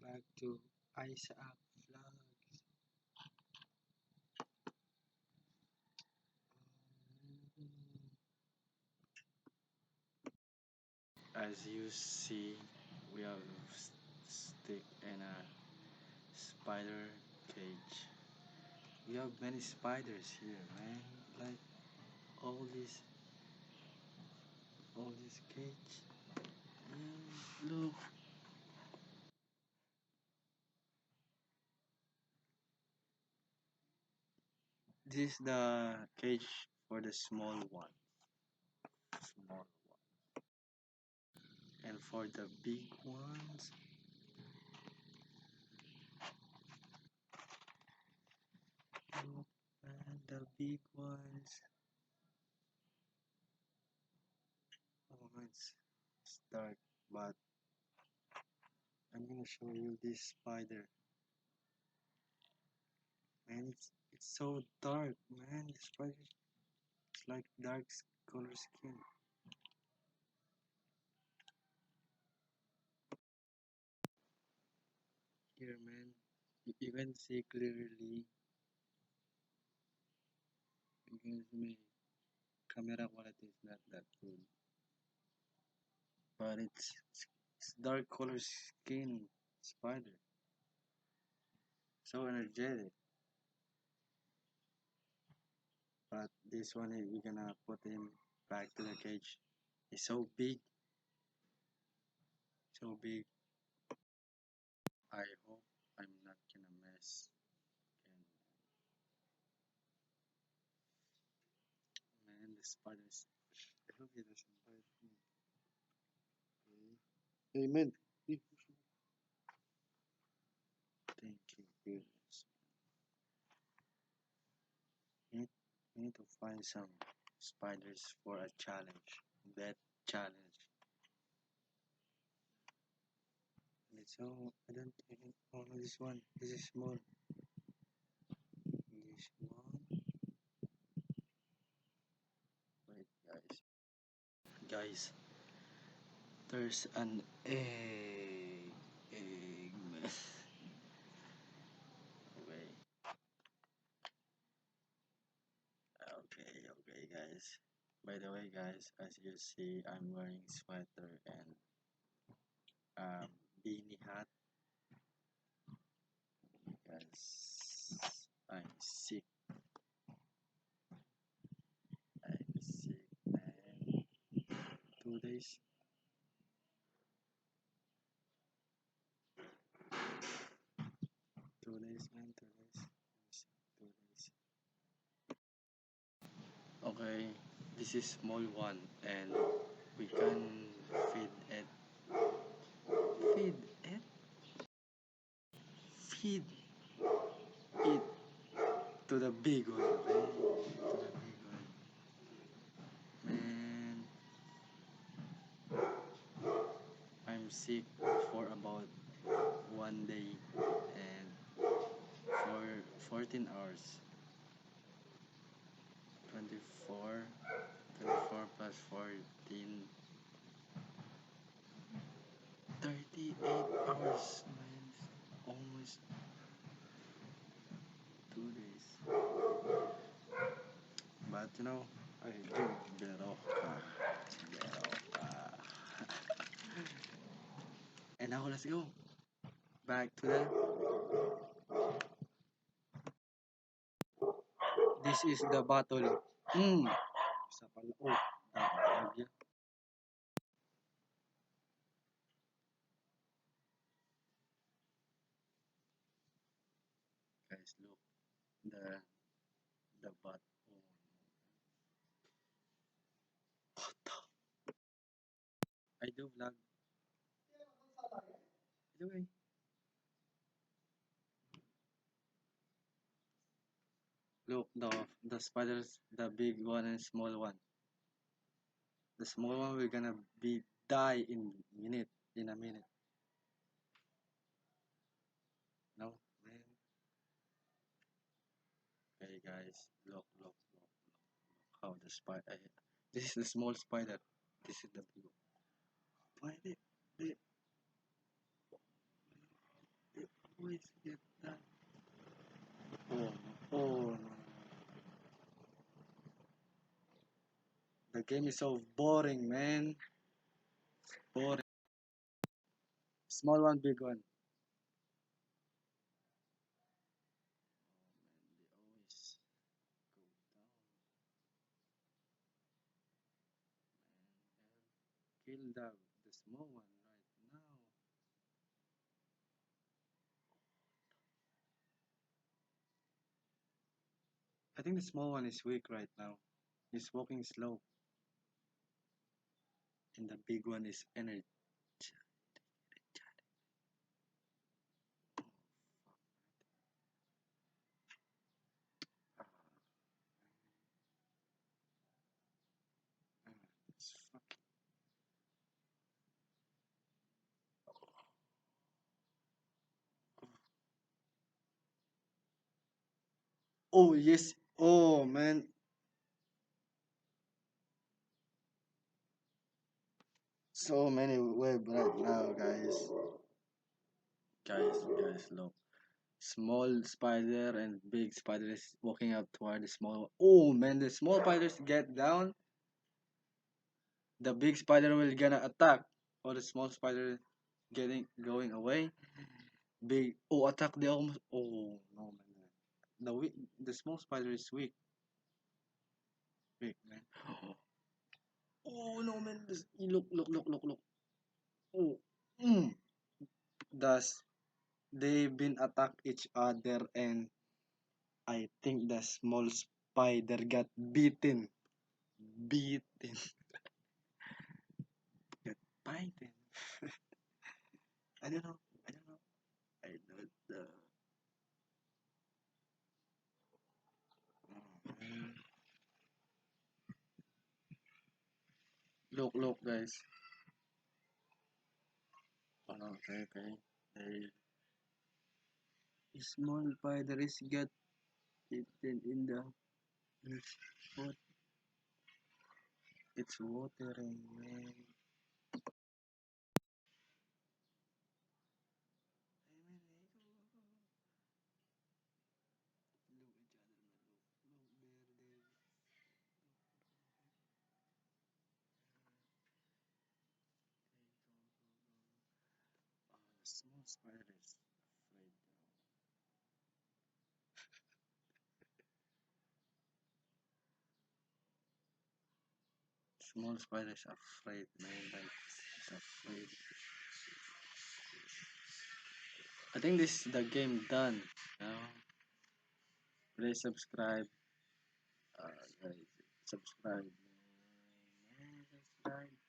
back to Isaac Vlogs. As you see, we have stick in a spider cage. We have many spiders here, man. Like all this cage. Man, look. This is the cage for the small one. Small one. And for the big ones, look, man, the big ones. Oh, man, it's dark, but I'm gonna show you this spider. Man, it's so dark, man. This spider, it's like dark color skin. Here, man, you can see clearly. Because my camera quality is not that good, but it's dark color skin spider. So energetic. But this one we're gonna put him back to the cage. He's so big, so big. I hope I'm not gonna mess. And man, the spiders. I hope he doesn't bite me. Okay. Amen. Thank you, goodness. We need to find some spiders for a challenge. That challenge. Let's go. I don't. Oh no, this one. This is small. This one. Wait, guys. Guys, there's an egg. Egg. Wait. Okay, guys. By the way, guys, as you see, I'm wearing sweater and um, beanie hat because I'm sick. I'm sick, man. 2 days. 2 days, man. 2 days. I'm sick. 2 days. Okay, this is small one, and we can feed it. Feed it. Feed it to the big one, okay? To the big one. Man, I'm sick for about 1 day and for 14 hours. 24, 24 plus 14, 38 hours, man. Almost 2 days. But you know, I drink Berocca. Berocca. And now let's go back to the. This is the bottle. Isa pala. Oh, lagyan. Guys, look. The bottle. What the? I do vlog. Anyway. Look, the spiders, the big one and small one. The small one we're gonna be die in a minute. No, man. Okay, guys, look how the spider. This is the small spider. This is the big one. Why they always get that. Oh, oh, the game is so boring, man. Boring. Small one, big one. They always go down. Kill the small one right now. I think the small one is weak right now. He's walking slow, and the big one is energy. It's fucking. Oh yes. Oh man. So many web right now, guys. Guys, look. Small spider and big spider is walking up toward the small. Oh man, the small spiders get down. The big spider will gonna attack, or the small spider getting going away. Big attack the almost. Oh no man, the small spider is weak man. Oh no man, look. Oh, mm. Thus they've been attack each other, and I think the small spider got beaten, got bitten. I don't know. I don't know. I don't know. Mm. Look, guys. Oh, no, okay. A small spider is got eaten in the foot. It's watering, man. The small spider is afraid. Small spider is afraid, man. Like, it's afraid. I think this is the game done. Now, please subscribe. Guys, subscribe. Man. Subscribe.